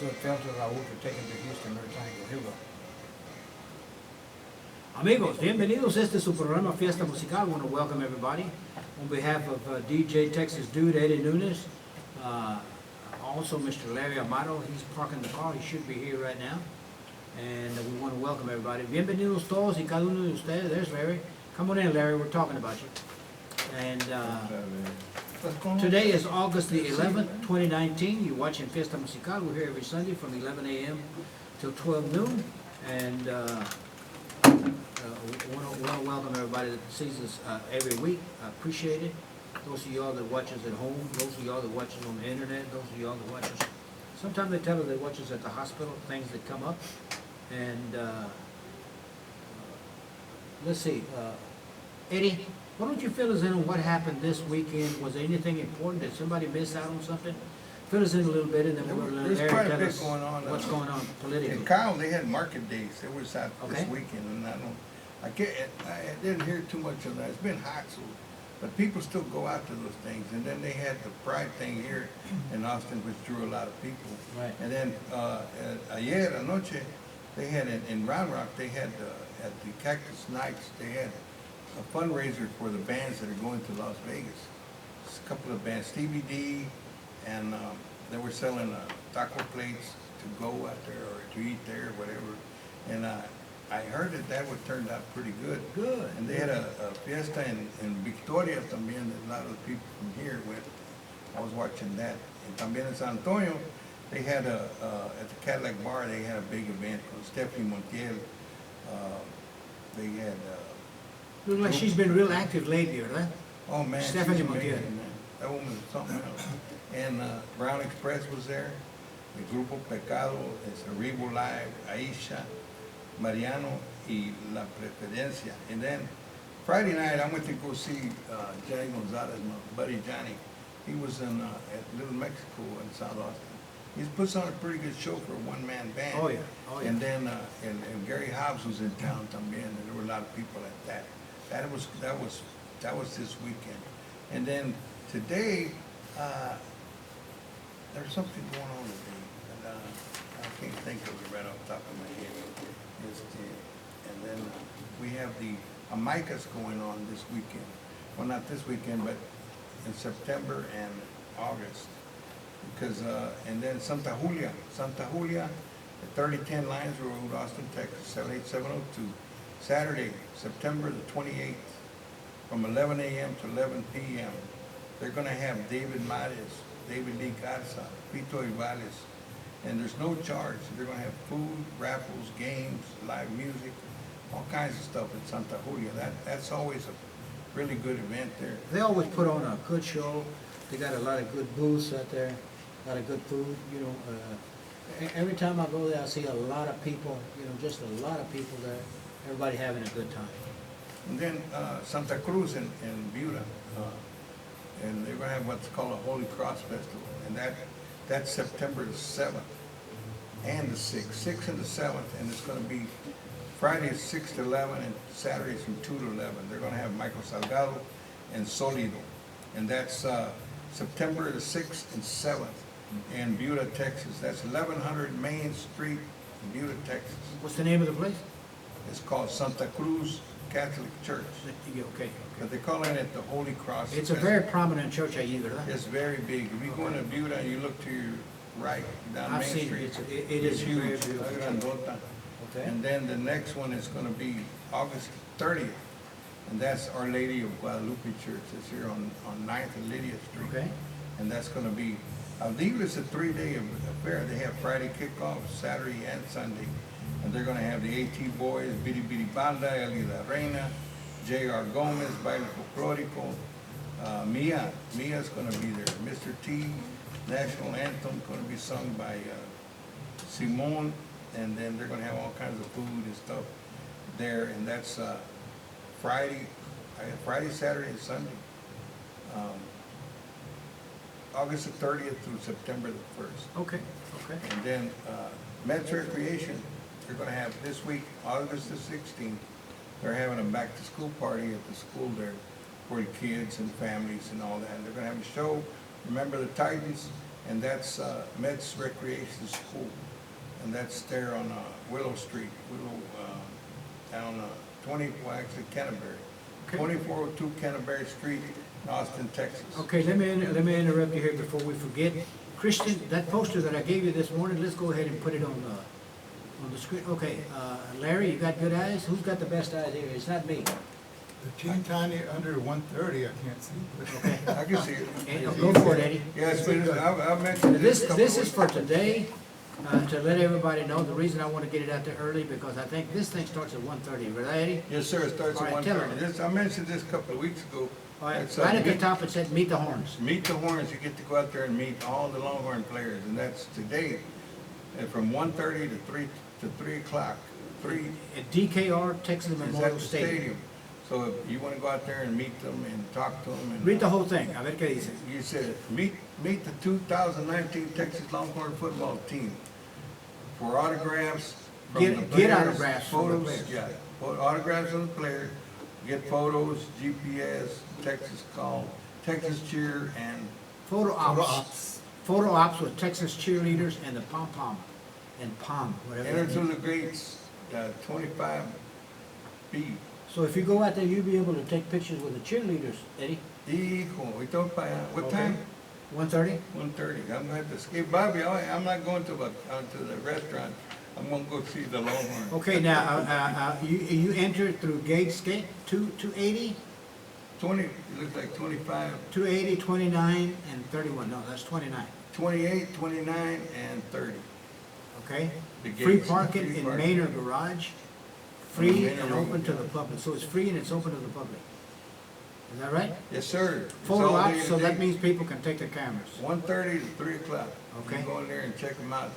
So it fell to Raúl to take him to Houston. They're trying to go. Here we go. Amigos, bienvenidos. Este es su programa Fiesta Musical. I want to welcome everybody on behalf of DJTEXASDUDE, Eddie Nunes, also Mr. Larry Amaro. He's parking the car. He should be here right now. And we want to welcome everybody. Bienvenidos todos y cada uno de ustedes. There's Larry. Come on in, Larry. We're talking about you. And today is August the 11th, 2019. You're watching Fiesta Musical. We're here every Sunday from 11 a.m. till 12 noon. And we want to welcome everybody that sees us every week. I appreciate it. Those of y'all that watch us at home, those of y'all that watch us on the internet, those of y'all that watch us. Sometimes they tell us they watch us at the hospital, things that come up. And let's see, Eddie, why don't you fill us in on what happened this weekend? Was there anything important? Did somebody miss out on something? Fill us in a little bit, and then we'll let There's Larry quite a tell bit us going on. what's going on politically. In Kyle, they had market days. It was out Okay. this weekend, and I didn't hear too much of that. It's been hot, so, but people still go out to those things. And then they had the Pride thing here in Austin, which drew a lot of people. Right. And then ayer anoche, they had in Round Rock, they had at the Cactus Nights, they had a fundraiser for the bands that are going to Las Vegas. It's a couple of bands, Stevie D, and they were selling taco plates to go out there or to eat there, whatever. And I heard that would turned out pretty good. Good. And they had a fiesta in Victoria también. A lot of the people from here went. I was watching that. And también in San Antonio, they had at the Cadillac Bar, they had a big event called Stephanie Montiel. They had. Looks like she's been real active lately, right? Oh man, Stephanie she's Montiel. amazing, man. That woman is something else. And Brown Express was there. El Grupo Pecado, Arribo Live, Aisha, Mariano, y La Preferencia. And then Friday night, I went to go see Johnny Gonzalez, my buddy Johnny. He was in at Little Mexico in South Austin. He puts on a pretty good show for a one-man band. Oh yeah, oh yeah. And then and Gary Hobbs was in town también, and there were a lot of people at that. That was this weekend. And then today, there's something going on today, and I can't think of it right off the top of my head. And then we have the Amicas going on this weekend. Well, not this weekend, but in September and August. Because and then Santa Julia, the 3010 Lions Road, Austin, Texas, 78702. Saturday, September the 28th, from 11 a.m. to 11 p.m. They're going to have David Mares, David Lee Garza, Pito Ivales, and there's no charge. They're going to have food, raffles, games, live music, all kinds of stuff at Santa Julia. That's always a really good event there. They always put on a good show. They got a lot of good booths out there, a lot of good food. You know, every time I go there, I see a lot of people. You know, just a lot of people there. Everybody having a good time. And then Santa Cruz in Buda, and they're going to have what's called a Holy Cross Festival, and that's September the 7th and the 6th, 6th and the 7th, and it's going to be Friday 6 to 11 and Saturdays from 2 to 11. They're going to have Michael Salgado and Solido, and that's September the 6th and 7th in Buda, Texas. That's 1100 Main Street, Buda, Texas. What's the name of the place? It's called Santa Cruz Catholic Church. Okay. But they're calling it the Holy Cross. It's a very prominent church, ahí, ¿verdad? It's very big. If you go into Buda and you look to your right down I've Main seen Street, it. It is huge. very beautiful. Grandota. Okay. And then the next one is going to be August 30th, and that's Our Lady of Guadalupe Church. It's here on 9th and Lydia Street. Okay. And that's going to be, I believe it's a 3-day affair. They have Friday kickoff, Saturday and Sunday. And they're going to have the AT Boys, Bitty Bitty Banda, Eli La Reina, J.R. Gomez, Baile Folklorico, Mia's going to be there. Mr. T, National Anthem, going to be sung by Simone. And then they're going to have all kinds of food and stuff there. And that's Friday, Saturday, and Sunday. August the 30th through September the 1st. Okay. And then Mets Recreation, they're going to have this week, August the 16th, they're having a back-to-school party at the school there for the kids and families and all that. And they're going to have a show, Remember the Titans, and that's Mets Recreation School. And that's there on Willow Street, down actually Canterbury. Okay. 2402 Canterbury Street, in Austin, Texas. Okay, let me interrupt you here before we forget. Christian, that poster that I gave you this morning, let's go ahead and put it on the screen. Okay, Larry, you got good eyes? Who's got the best eyes here? It's not me. The teeny tiny under 130, I can't see. Okay. I can see it. Go for it, Eddie. Yes, I mentioned This is for today, to let everybody know. The reason I want to get it out there early, because I think this thing starts at 1:30, right, Eddie? Yes, sir, it starts All at right, tell 1:30. I mentioned this a couple of weeks ago. All right, It's, right at the meet- top it said, meet the horns. Meet the Horns, you get to go out there and meet all the Longhorn players, and that's today, from 1:30 to 3 o'clock. At DKR, Texas Is Memorial at the Stadium. stadium. So if you wanna go out there and meet them and talk to them and. Read the whole thing, a ver qué dice. You said, meet the 2019 Texas Longhorn football team for autographs from Get- the get players. autographs from the Photos, players. yeah, autographs from the players, get photos, GPS, Texas call, Texas cheer, and Photo Photo ops. ops. Photo ops with Texas cheerleaders and the pom-pom, and pom, whatever. enter that through means. the gates, 25B. So if you go out there, you'll be able to take pictures with the cheerleaders, Eddie. Hijo, we don't buy, what Okay. time? 1:30? 1:30. I'm going to skip, Bobby, I'm not going to the restaurant. I'm gonna go see the Longhorn. Okay, now, you enter through gates, 280, 20, it looks like 25, 280, 29, and 31. No, that's 29, 28, 29, and 30. okay? The Free gates, parking free in parking. Manor Garage, free Manor and Road, open to yeah. the public. So it's free and it's open to the public. Is that right? Yes, sir. It's Photo all ops, day so that today. means people can take their cameras. 1:30 to 3 o'clock. Okay. You go in there and check them out.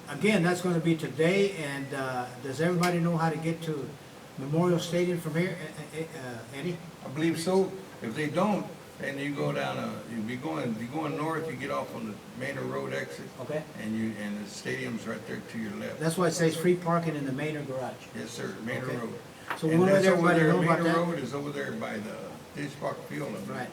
Again, that's gonna be today, and, does everybody know how to get to Memorial Stadium from here, Eddie? I believe so. If they don't, then you go down, you going north, you get off on the Manor Road exit, Okay. and the stadium's right there to your left. That's why it says free parking in the Manor Garage. Yes, sir, Manor Okay. Road. So we And wanna let that's over everybody there. know about Manor that. Road is over there by the Dish Park Field. I believe. Right.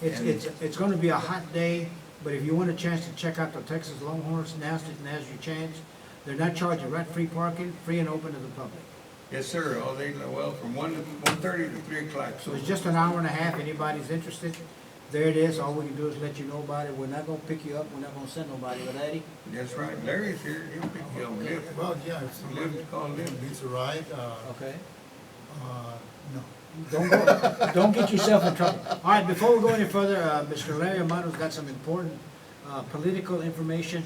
And- It's gonna be a hot day, but if you want a chance to check out the Texas Longhorns, now's your chance. They're not charging, right, free parking, free and open to the public. Yes, sir, all day, well, from 1:30 to 3 o'clock. So it's just an hour and a half, anybody's interested, there it is, all we can do is let you know about it. We're not gonna pick you up, we're not gonna send nobody, but Eddie? That's right, Larry's here, he'll pick you up, Liv. Well, yeah, if Liv, somebody call Liv. needs a ride, Okay. no. Don't get yourself in trouble. All right, before we go any further, Mr. Larry Amaro's got some important, political information.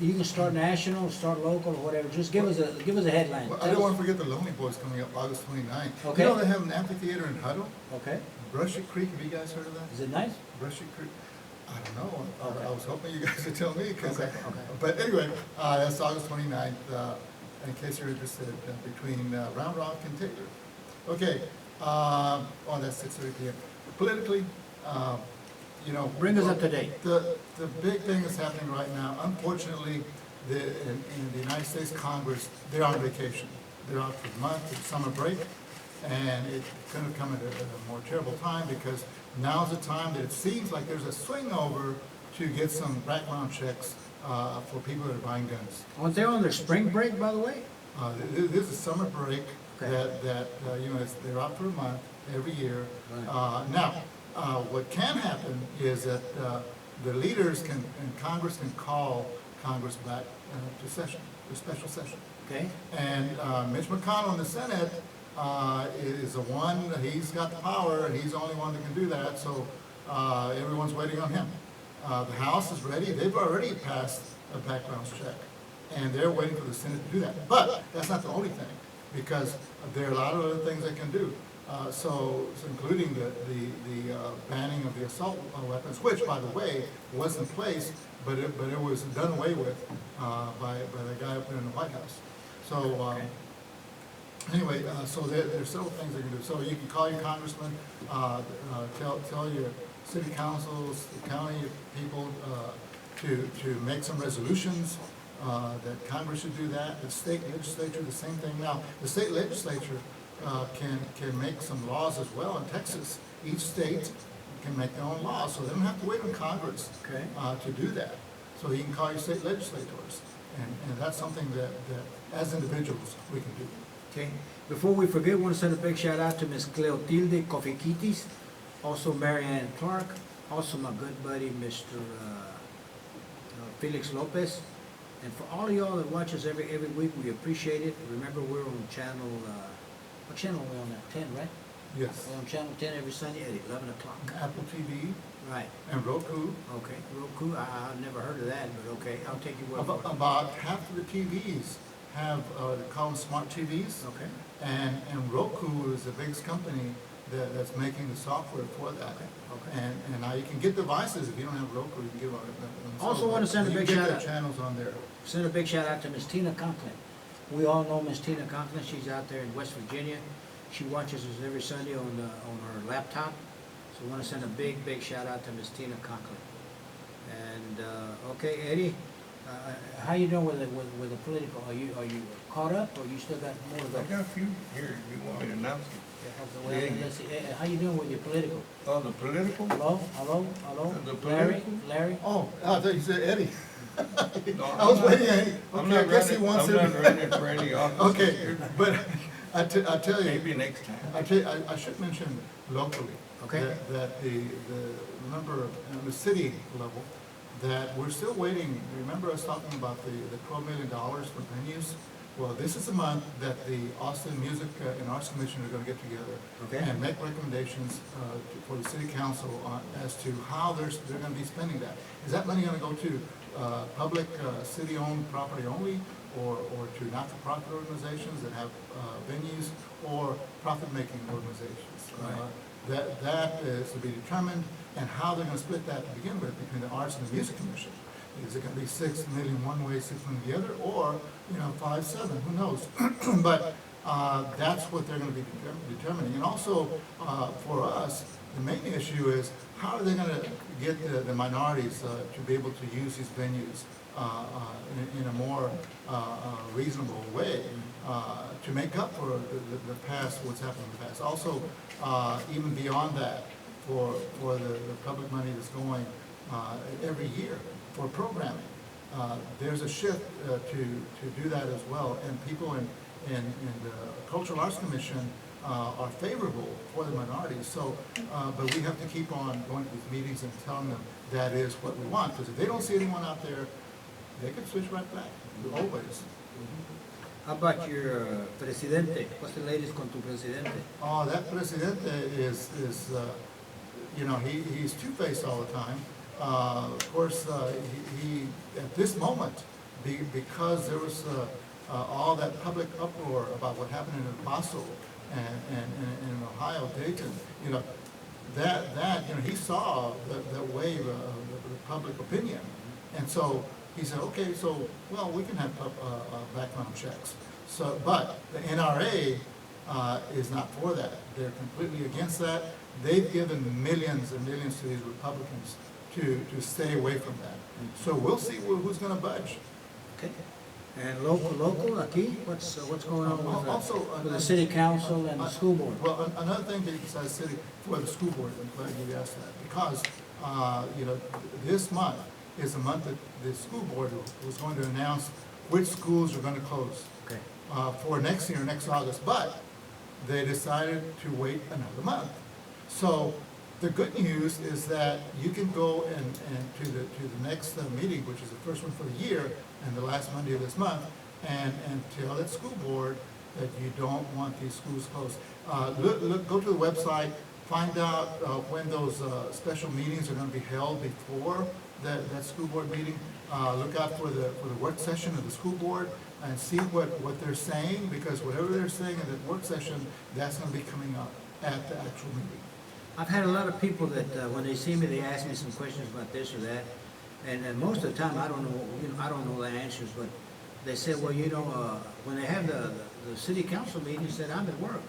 You can start national, start local, or whatever, just give us a headline. Well, I don't want to forget the Lonely Boys coming up August 29th. Okay. You know, they have an amphitheater in Huddle, Okay, Brushy Creek, have you guys heard of that? is it nice? Brushy Creek? I don't know, Okay. I was hoping you guys would tell me, because, Okay, okay. but anyway, that's August 29th, in case you're interested, between Round Rock and Taylor. Okay, that's 6:30 p.m. Politically, you know. Bring us up to date. The big thing that's happening right now, unfortunately, in the United States Congress, they're on vacation. They're out for a month, it's summer break, and it couldn't come at a more terrible time, because now's the time that it seems like there's a swing over to get some background checks for people that are buying guns. Aren't they on their spring break, by the way? This is summer break Okay. that you know, they're out for a month every year. Right. Now, what can happen is that the leaders and Congress can call Congress back to session, to special session. Okay, And Mitch McConnell in the Senate is the one, he's got the power, and he's the only one that can do that, so everyone's waiting on him. The House is ready, they've already passed a background check, and they're waiting for the Senate to do that. But that's not the only thing, because there are a lot of other things they can do. So including the banning of the assault weapons, which, by the way, was in place, but it was done away with by the guy up there in the White House. So anyway, so there's several things they can do. So you can call your congressman, tell your city councils, the county people to make some resolutions. That Congress should do that. The state legislature, the same thing. Now, the state legislature can make some laws as well in Texas. Each state can make their own laws, so they don't have to wait on Congress Okay. to do that. So you can call your state legislators, and that's something that as individuals, we can do. Okay, Before we forget, I want to send a big shout out to Miss Cleotilde Kofikitis, also Mary Ann Clark, also my good buddy, Mr. Felix Lopez. And for all of y'all that watch us every week, we appreciate it. Remember, we're on channel, what channel are we on now? 10, right? Yes. We're on channel 10 every Sunday at 11 o'clock. Apple TV Right. and Roku. Okay, Roku, I've never heard of that, but okay, I'll take your word for it. About half of the TVs have, they call them smart TVs. Okay, And Roku is the biggest company that's making the software for that. okay. And now you can get devices, if you don't have Roku, you can get one. Also wanna send a big shout You out. can get their channels on there. Send a big shout out to Miss Tina Conklin. We all know Miss Tina Conklin, she's out there in West Virginia. She watches us every Sunday on her laptop. So we want to send a big shout out to Miss Tina Conklin. And, okay, Eddie, how you doing with the political? Are you caught up, or you still got more to go? I got a few here, you want me to announce them? Well, let's see, how you doing with your political? Oh, the political? Hello? The Larry? political? Oh, I thought you said Eddie. No, I was I'm not- waiting, I'm okay, I not guess he running- wants I'm not to. running for any office. Okay, but I tell you, Maybe next time. I should mention locally. Okay. That remember, on the city level, that we're still waiting, remember us talking about the $12 million for venues? Well, this is the month that the Austin Music and Arts Commission are gonna get together. Okay. And make recommendations, for the city council on, as to how they're gonna be spending that. Is that money gonna go to, public, city-owned property only, or to not-for-profit organizations that have, venues, or profit-making organizations? Right. That is to be determined, and how they're gonna split that to begin with between the Arts and the Music Commission. Is it gonna be 6 million one way, 6 million the other, or, 5, 7, who knows? But, that's what they're gonna be determining. And also, for us, the main issue is, how are they gonna get the minorities, to be able to use these venues, in a more, reasonable way, to make up for the past, what's happened in the past. Also, even beyond that, for the public money that's going, every year for programming. There's a shift, to do that as well, and people in the Cultural Arts Commission, are favorable for the minorities, so, but we have to keep on going to these meetings and telling them that is what we want, because if they don't see anyone out there, they can switch right back, always. How about your presidente? What's the latest con tu presidente? Oh, that presidente is he's two-faced all the time. Of course, he at this moment, because there was all that public uproar about what happened in El Paso and in Ohio, Dayton, he saw the wave of the public opinion, and so he said, okay, so we can have background checks. So, but the NRA is not for that. They're completely against that. They've given millions and millions to these Republicans to stay away from that. So we'll see who's going to budge. Okay. And local, aquí, what's going on Also, with the city council and the school board? Well, another thing besides city, for the school board, I'm glad you asked that, because, this month is the month that the school board was going to announce which schools are going to close Okay. for next year, next August, but they decided to wait another month. So the good news is that you can go and to the next meeting, which is the first one for the year, and the last Monday of this month, and tell that school board that you don't want these schools closed. Go to the website, find out when those special meetings are going to be held before that school board meeting. Look out for the work session of the school board and see what they're saying, because whatever they're saying in that work session, that's going to be coming up at the actual meeting. I've had a lot of people that, when they see me, they ask me some questions about this or that, and most of the time, I don't know the answers, but they say, well, when they have the city council meetings, that I'm at work.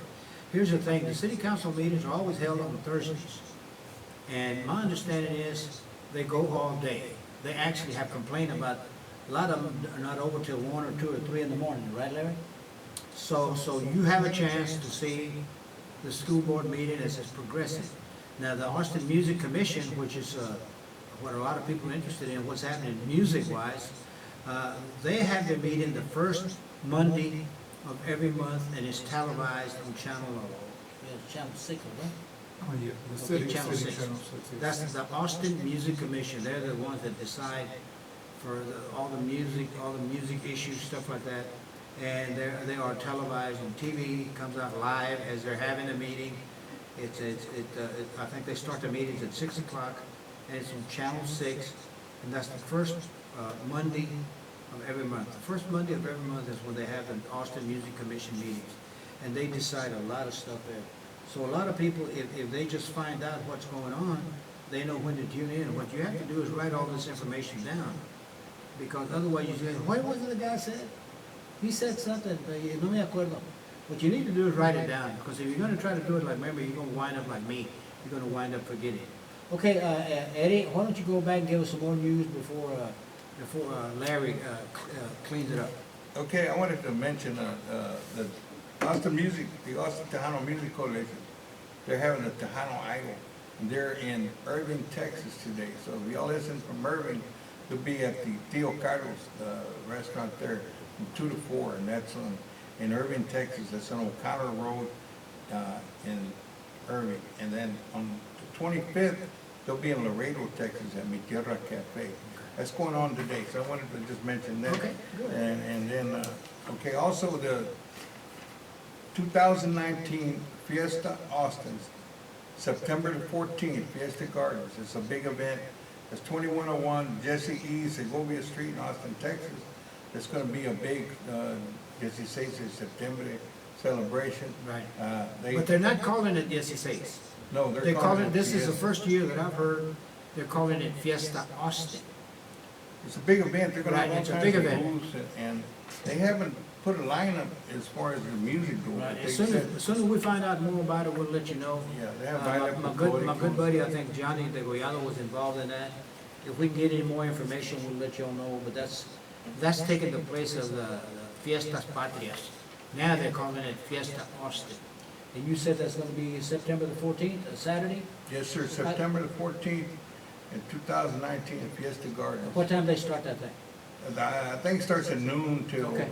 Here's the thing, the city council meetings are always held on Thursdays, and my understanding is they go all day. They actually have complained about, a lot of them are not over till 1 or 2 or 3 in the morning, right, Larry? So you have a chance to see the school board meeting as it's progressing. Now, the Austin Music Commission, which is what a lot of people are interested in, what's happening music-wise, they have their meeting the first Monday of every month, and it's televised on Channel 6, right? Oh, yeah, the Okay, city, Channel city 6. channel 6. That's the Austin Music Commission. They're the ones that decide for all the music issues, stuff like that. And they are televised on TV, comes out live as they're having a meeting. I think they start the meetings at 6 o'clock, and it's on Channel 6, and that's the first Monday of every month. The first Monday of every month is when they have the Austin Music Commission meetings, and they decide a lot of stuff there. So a lot of people, if they just find out what's going on, they know when to tune in. What you have to do is write all this information down, because otherwise you say, what was it the guy said? He said something, no me acuerdo. What you need to do is write it down, because if you're gonna try to do it like memory, you're gonna wind up like me. You're gonna wind up forgetting. Okay, Eddie, why don't you go back and give us some more news before Larry cleans it up? Okay, I wanted to mention, the Austin Tejano Music Coalition, they're having a Tejano Idol, and they're in Irving, Texas today. So if y'all listen from Irving, they'll be at the Tio Carlos restaurant there from 2 to 4, and that's in Irving, Texas. That's on O'Connor Road in Irving. And then on the 25th, they'll be in Laredo, Texas at Mi Tierra Cafe. That's going on today, so I wanted to just mention that. Okay, good. And then, okay, also the 2019 Fiesta Austin's September the 14th, Fiesta Gardens. It's a big event. It's 2101 Jesse E. Segovia Street in Austin, Texas. It's going to be a big, Jesse says it's September celebration. Right. They, But they're not calling it Jesse Says. no, They call it, this is the Fiesta. first year that I've heard, they're calling it Fiesta Austin. It's a big event. They're going to Right, have all it's a kinds big of event. booths, and they haven't put a lineup as far as the music goes. Right, but as they soon said- as we find out more about it, we'll let you know. Yeah, they have My lineup. my good buddy, I think Johnny Degollado was involved in that. If we can get any more information, we'll let y'all know, but that's taking the place of the Fiestas Patrias. Now they're calling it Fiesta Austin. And you said that's gonna be September the 14th, a Saturday? Yes, sir, September the 14th in 2019 at Fiesta Gardens. What time they start that thing? I think it starts at noon till Okay.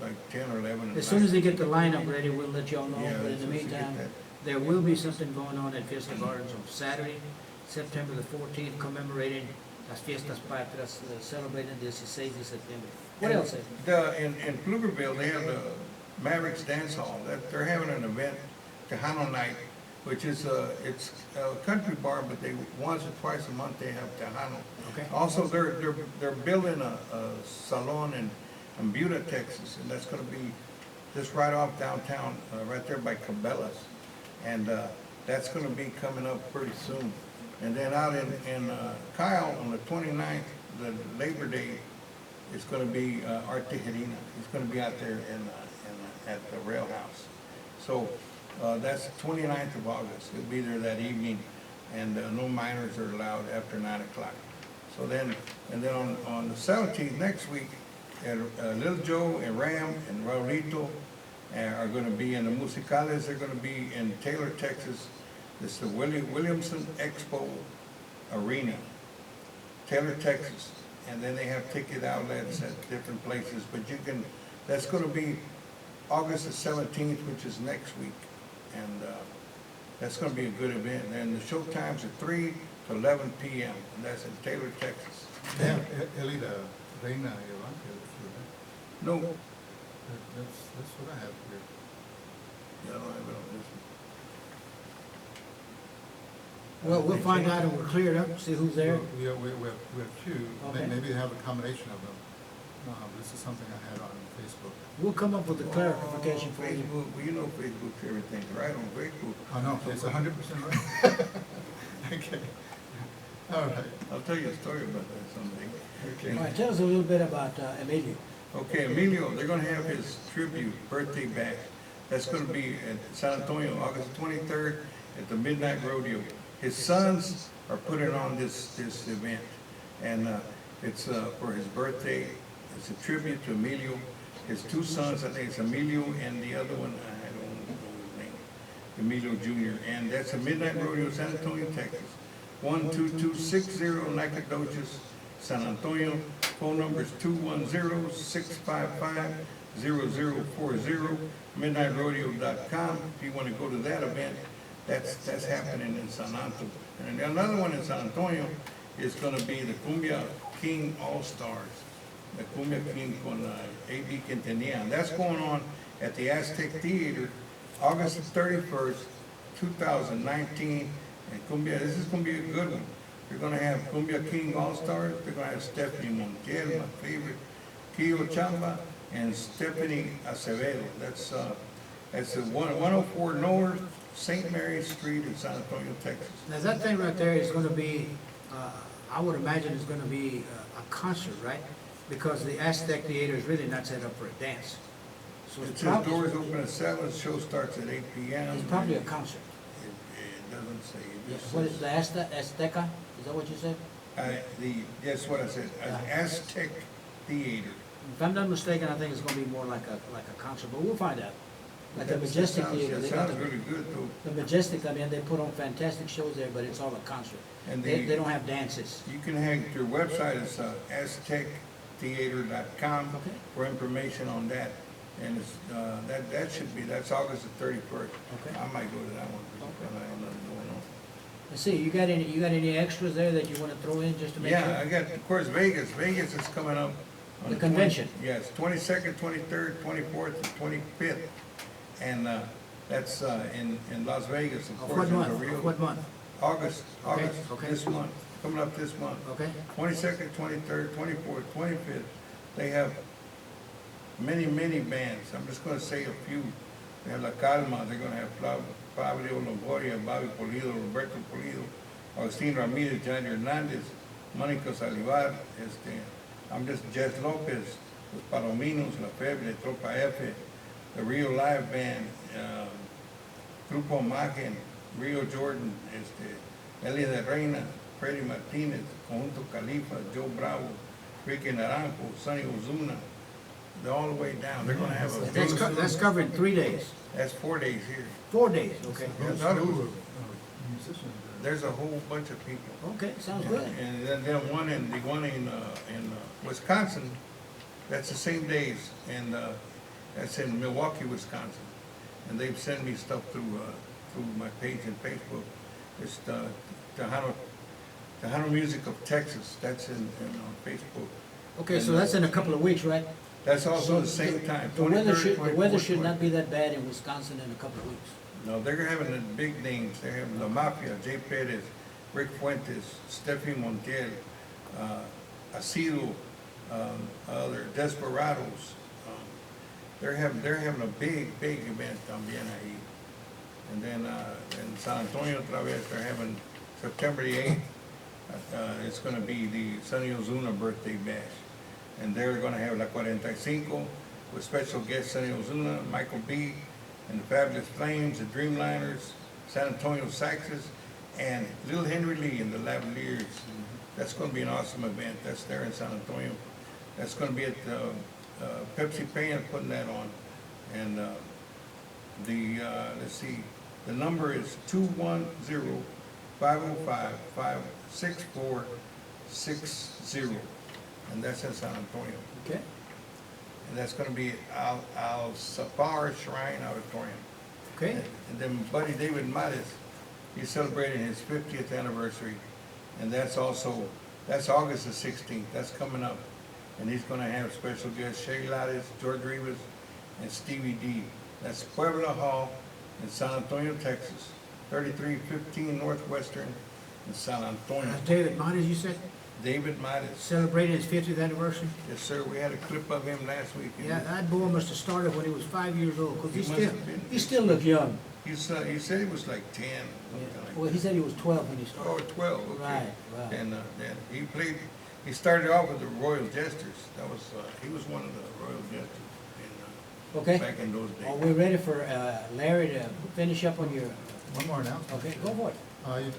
like 10 or 11 at As soon as night. they get the lineup ready, we'll let y'all know, Yeah, but in as the soon as they get meantime, that. there will be something going on at Fiesta Gardens on Saturday, September the 14th, commemorating las Fiestas Patrias, celebrating the 16 de septiembre. What And else? In Pflugerville, they have the Mavericks Dance Hall. They're having an event, Tejano Night, which is it's a country bar, but they once or twice a month they have Tejano. Okay. Also, they're building a salon in Buda, Texas, and that's going to be just right off downtown, right there by Cabela's, and that's going to be coming up pretty soon. And then out in Kyle on the 29th, the Labor Day, it's going to be Art Tijerina. It's going to be out there at the rail house. So that's the 29th of August. He'll be there that evening, and no minors are allowed after 9 o'clock. So then, and then on the 17th, next week, Little Joe and Ram and Raulito are going to be in the Musicales. They're going to be in Taylor, Texas. It's the Williamson Expo Arena, Taylor, Texas. And then they have ticket outlets at different places, but you can, that's going to be August the 17th, which is next week. And that's going to be a good event. And the show times are 3 to 11 p.m., and that's in Taylor, Texas. Yeah, Elida, Reina Yolanda. No, That's what I have here. yeah, I don't have it on this Well, we'll find out and we'll clear it up, see who's there. We have two. Okay. Maybe they have a combination of them. This is something I had on Facebook. We'll come up with a one. clarification for you. Facebook, well, you know Facebook's everything, right on Facebook. Oh, no, it's 100% right. Okay. All right. I'll tell you a story about that someday. Okay. All right, tell us a little bit about Emilio. Okay, Emilio, they're gonna have his tribute birthday bash. That's gonna be at San Antonio, August 23rd at the Midnight Rodeo. His sons are putting on this event, and it's for his birthday. It's a tribute to Emilio. His two sons, I think it's Emilio and the other one, I don't know his name. Emilio Jr., and that's a Midnight Rodeo, San Antonio, Texas. 12260 Nacogdoches, San Antonio. Phone number is 210-655-0040, midnightrodeo.com. If you want to go to that event, that's happening in San Antonio. And another one in San Antonio is going to be the Cumbia King All-Stars, the Cumbia King con A.B. Quintanilla. And that's going on at the Aztec Theater, August 31st, 2019. And Cumbia, this is going to be a good one. They're going to have Cumbia King All-Stars. They're going to have Stephanie Montiel, my favorite, Kio Chamba, and Stephanie Acevedo. That's the 104 North St. Mary's Street in San Antonio, Texas. Now, that thing right there is gonna be, I would imagine it's gonna be a concert, right? Because the Aztec Theater is really not set up for a dance. So It it's says probably, doors open at 7, show starts at 8 p.m. it's probably a concert. It doesn't say. It just What is says- the Azteca? Is that what you said? Yes, what I said, Aztec Theater. If I'm not mistaken, I think it's gonna be more like a concert, but we'll find out. Like the Majestic Theater, That they got sounds the, really good though. the Majestic, I mean, they put on fantastic shows there, but it's all a concert. And They don't have dances. you can hang, your website is aztectheater.com Okay. for information on that. And it's, that should be, that's August the 31st. Okay. I might go to that one, because Okay. I have nothing going on. Let's see, you got any extras there that you wanna throw in just to make sure? Yeah, I got, of course, Vegas. Vegas is coming up. on The convention. 20 Yes, 22nd, 23rd, 24th, and 25th. And that's in Las Vegas, of Of course. what in the month? Rio. Of what month? August, Okay, August, okay. this month, coming up this month. Okay, 22nd, 23rd, 24th, 25th. They have many bands. I'm just gonna say a few. They have La Calma, they're gonna have Fabio Longoria, Bobby Polido, Roberto Polido, Agustin Ramirez, Johnny Hernandez, Monica Salivar, I'm just Jess Lopez, Los Palominos, La Febre, Tropa F, the Rio Live Band, Grupo Imagen, Rio Jordan, Elia de Reina, Freddy Martinez, Conjunto Califa, Joe Bravo, Ricky Naranjo, Sonny Ozuna. They're all the way down. They're gonna have a big, that's covering 3 days, that's 4 days here. 4 days, okay. Yeah, Who's other who, ones. musicians there? There's a whole bunch of people. Okay, sounds good. And then the one in Wisconsin, that's the same days, and that's in Milwaukee, Wisconsin. And they've sent me stuff through my page in Facebook. It's the Tejano Music of Texas. That's on Facebook. Okay, so that's in a couple of weeks, right? That's also the So same time. The weather 23rd, should 24th, not be that bad in Wisconsin in a couple of weeks. No, they're having the big names. They're having La Mafia, Jay Perez, Rick Fuentes, Stephanie Montiel, Isidoro, other Desperados. They're having a big event también ahí. And then in San Antonio otra vez, they're having September the 8th. It's gonna be the Sonny Ozuna birthday bash. And they're gonna have La 45 with special guest Sonny Ozuna, Michael B., and the Fabulous Flames, the Dreamliners, San Antonio Saxes, and Little Henry Lee and the Lavaliers. That's gonna be an awesome event. That's there in San Antonio. That's gonna be at Pepsi Pan putting that on. And let's see, the number is 210-505-56460. And that's in San Antonio. Okay. And that's gonna be Al Safar Shrine Auditorium. Okay, And then Buddy David Mattis, he's celebrating his 50th anniversary. And that's August the 16th, that's coming up. And he's gonna have special guests, Shay Lattis, George Rivas, and Stevie D. That's Puebla Hall in San Antonio, Texas, 3315 Northwestern in San Antonio. David Montes, you said, David Mattis. celebrating his 50th anniversary? Yes, sir, we had a clip of him last week. Yeah, that boy must have started when he was 5 years old, because He must have been. he still looked young. He said he was like 10. something like Well, he said he was 12 when he Oh, started. 12, okay. Right, right. And then he started off with the Royal Jesters. That was, he was one of the Royal Jesters Okay, back in those are days. we ready for Larry to finish up on your, One more announcement. okay, go for it. You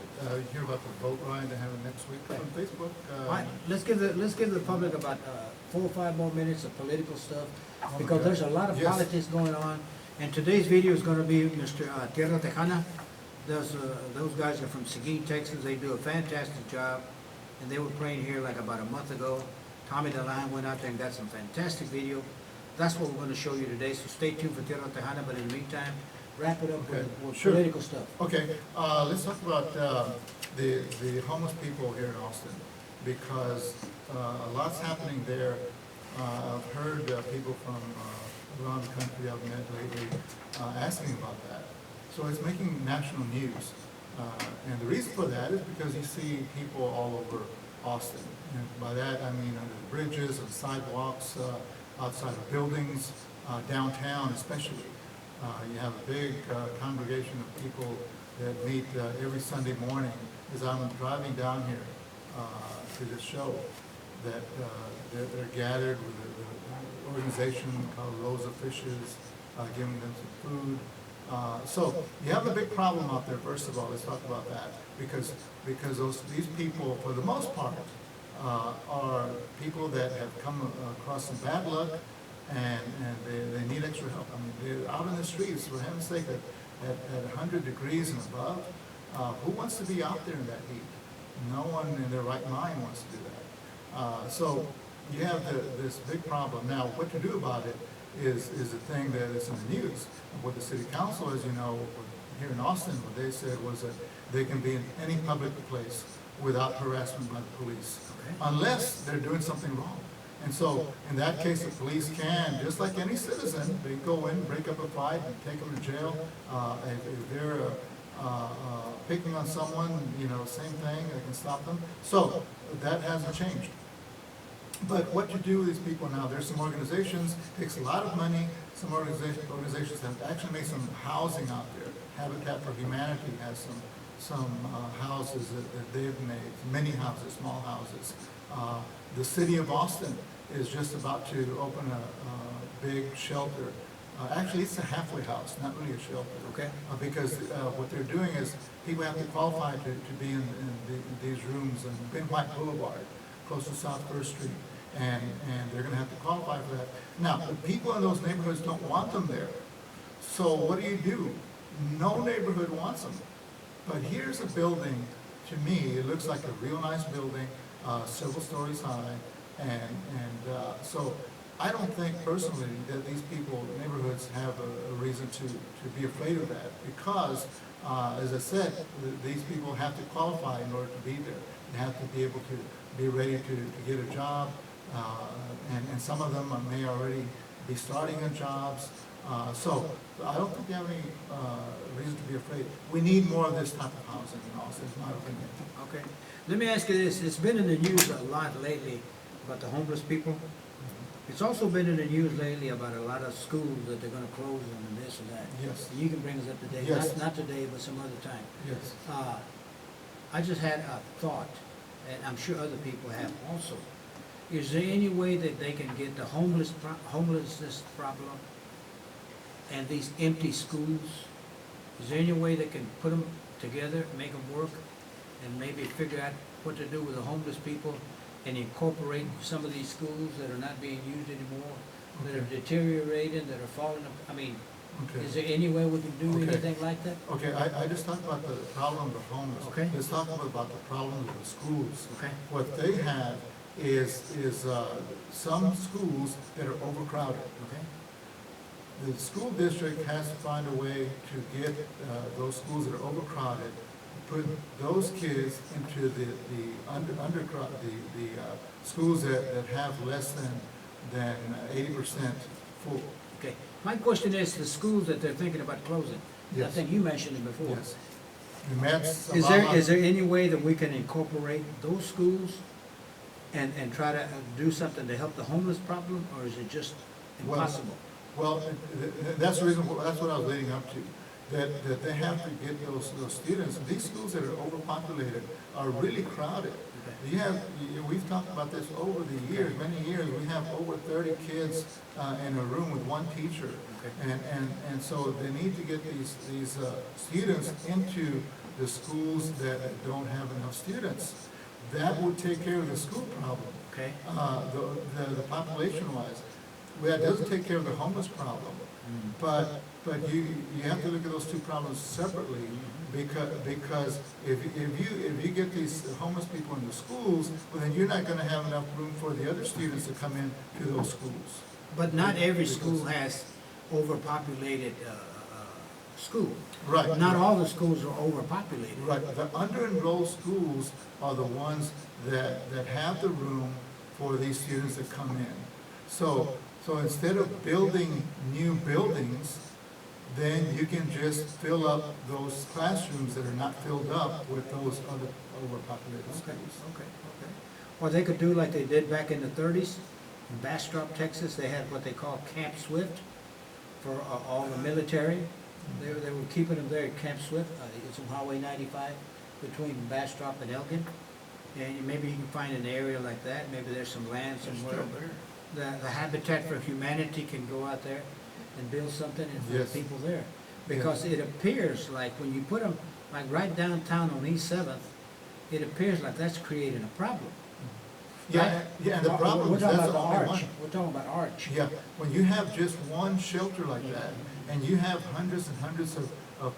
hear about the boat ride they're having next week on Facebook? All right, let's give the public about 4 or 5 more minutes of political stuff, because there's a lot of Yes. politics going on, And today's video is gonna be Mr. Tierra Tejana. Those guys are from Seguin, Texas. They do a fantastic job. And they were playing here like about a month ago. Tommy DeLine went out there and got some fantastic video. That's what we're gonna show you today, so stay tuned for Tierra Tejana, but in the meantime, wrap it up Okay, with sure. political stuff. Okay, let's talk about the homeless people here in Austin, because a lot's happening there. I've heard people from around the country I've met lately asking about that. So it's making national news. And the reason for that is because you see people all over Austin. And by that, I mean under the bridges and sidewalks, outside of buildings, downtown especially. You have a big congregation of people that meet every Sunday morning as I'm driving down here to this show, that they're gathered with the organization called Rows of Fishes, giving them some food. So you have a big problem out there. First of all, let's talk about that, because these people, for the most part, are people that have come across some bad luck, and they need extra help. I mean, they're out in the streets, for heaven's sake, at 100 degrees and above. Who wants to be out there in that heat? No one in their right mind wants to do that. So you have this big problem. Now, what to do about it is the thing that is in the news. What the city council, as you know, here in Austin, what they said was that they can be in any public place without harassment by the police, unless they're doing something wrong. And so, in that case, the police can, just like any citizen, they go in, break up a fight, and take them to jail. If they're picking on someone, you know, same thing, they can stop them. So, that hasn't changed. But what you do with these people now, there's some organizations, takes a lot of money. Some organizations have actually made some housing out there. Habitat for Humanity has some houses that they've made, many houses, small houses. The city of Austin is just about to open a big shelter. Actually, it's a halfway house, not really a shelter. Okay. Because what they're doing is people have to qualify to be in these rooms on Ben White Boulevard, close to South First Street. And they're going to have to qualify for that. Now, the people in those neighborhoods don't want them there. So what do? No neighborhood wants them. But here's a building, to me, it looks like a real nice building, several stories high. So I don't think personally that these people, neighborhoods, have a reason to be afraid of that. Because, as I said, these people have to qualify in order to be there. They have to be able to be ready to get a job. And some of them may already be starting in jobs. So I don't think they have any reason to be afraid. We need more of this type of housing in Austin, is my opinion. Okay. Let me ask you this. It's been in the news a lot lately about the homeless people. It's also been in the news lately about a lot of schools that they're gonna close them and this and that. Yes. And you can bring us up to date. Yes. Not today, but some other time. Yes. I just had a thought, and I'm sure other people have also. Is there any way that they can get the homelessness problem and these empty schools? Is there any way they can put them together, make them work, and maybe figure out what to do with the homeless people and incorporate some of these schools that are not being used anymore, that are deteriorating, that are falling? I mean, Okay. is there any way we can do Okay. anything like that? Okay, I just talked about the problem of the homeless. Okay. Let's talk about the problem of the schools. Okay. What they have is some schools that are overcrowded. Okay. The school district has to find a way to get those schools that are overcrowded, put those kids into the schools that have less than 80% full. Okay. My question is, the schools that they're thinking about closing, I Yes. think you mentioned it before. Yes. And that's a Is lot- there any way that we can incorporate those schools and try to do something to help the homeless problem, or is it just Well, impossible? Well, that's the reason, that's what I was leading up to, that they have to get those students. These schools that are overpopulated are really crowded. We've talked about this over the years, many years. We have over 30 kids in a room with one teacher. And so they need to get these students into the schools that don't have enough students. That would take care of the school problem. Okay. The population-wise. that doesn't take care of the homeless problem. But you have to look at those two problems separately, because if you get these homeless people in the schools, well, then you're not gonna have enough room for the other students to come in to those schools. But not every school has overpopulated, school. Right. Not all the schools are overpopulated. Right, the under-enrolled schools are the ones that have the room for these students to come in. So instead of building new buildings, then you can just fill up those classrooms that are not filled up with those other overpopulated Okay, schools. okay. Or they could do like they did back in the 30s. In Bastrop, Texas, they had what they call Camp Swift for all the military. They were keeping them there at Camp Swift. It's on Highway 95 between Bastrop and Elgin. And maybe you can find an area like that. Maybe there's some land They're somewhere. still there. The Habitat for Humanity can go out there and build something and put Yes. people there. Because it appears like when you put them, like right downtown on East 7th, it appears like that's creating a problem. Yeah, yeah, and the problem We're is talking that's the about only Arch. one. We're talking about Arch. Yeah, when you have just one shelter like that, and you have hundreds and hundreds of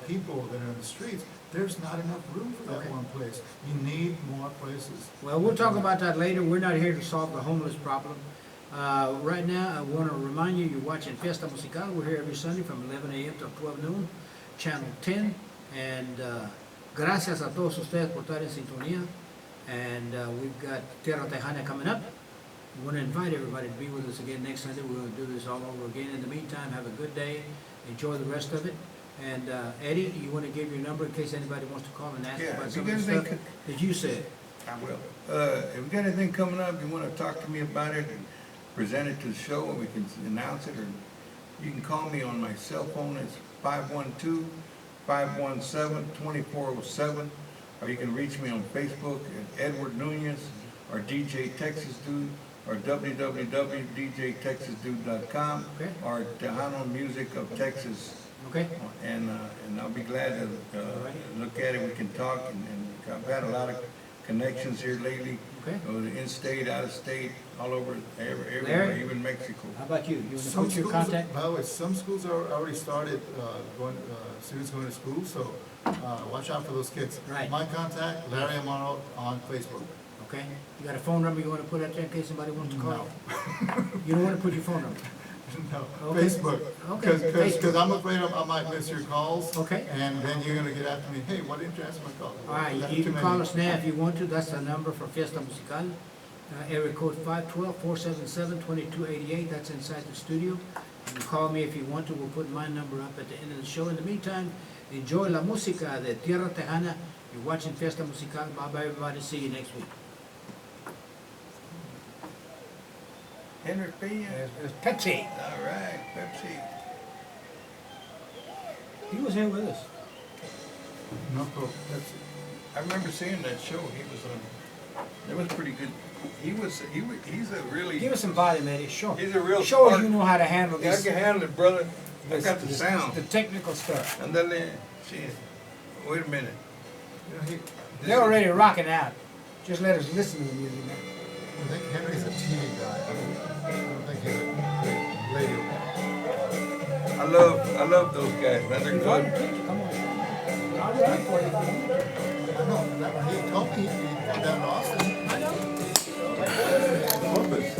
people that are in the streets, there's not enough room for that Okay. one place. You need more places. Well, we'll talk about that later. We're not here to solve the homeless problem. Right now, I want to remind you, you're watching Fiesta Musical. We're here every Sunday from 11 a.m. to 12 noon, Channel 10. And gracias a todos ustedes por estar en sintonía. And we've got Tierra Tejana coming up. We want to invite everybody to be with us again next Sunday. We're going to do this all over again. In the meantime, have a good day. Enjoy the rest of it. And Eddie, you want to give your number in case anybody wants to call and ask Yeah, about if some you of the got stuff anything that you said. I will. If you got anything coming up, you wanna talk to me about it and present it to the show, and we can announce it, or you can call me on my cell phone. It's 512-517-2407, or you can reach me on Facebook at Edward Nunez, or DJTEXASDUDE, or www.djtexasdude.com, Okay. or Tejano Music of Texas. Okay? And I'll be glad to look at it. We can talk, and I've had a lot of connections here lately. Okay. In-state, out-of-state, all over, everywhere, Larry? even Mexico. How about you? You want to Some put your schools, contact? by the way, some schools are already started, students going to school, so, watch out for those kids. Right. My contact, Larry Amaro on Facebook. Okay? You got a phone number you want to put out there in case somebody wants to call No. you? You don't want to put your phone number? No, Okay. Facebook. Okay, Facebook. Cause I'm afraid I might miss your calls. Okay. And then you're gonna get after me, hey, why didn't you answer my call? All right, That's you too can call many. us now if you want to. That's the number for Fiesta Musical. Area code 512-477-2288. That's inside the studio. You can call me if you want to. We'll put my number up at the end of the show. In the meantime, enjoy la música de Tierra Tejana. You're watching Fiesta Musical. Bye-bye, everybody. See you next week. Henry Pena. It's Pepsi. All right, Pepsi. He was here with us. No, that's, I remember seeing that show. He was on. It was pretty good. He's a really. Give us some volume, Eddie. Show. He's a real Show us spark. you know how to handle I this. can handle it, brother. I got the this- sound. The technical stuff. And then, wait a minute. you know, They're already rocking out. Just let us listen to the music now. I think Henry's a TV guy. I don't think he's a great radio guy. I love those guys, man. They're Come on. good. Come on. I'll do it for you. I know, he told me he'd come down to Austin. I know. Lopez.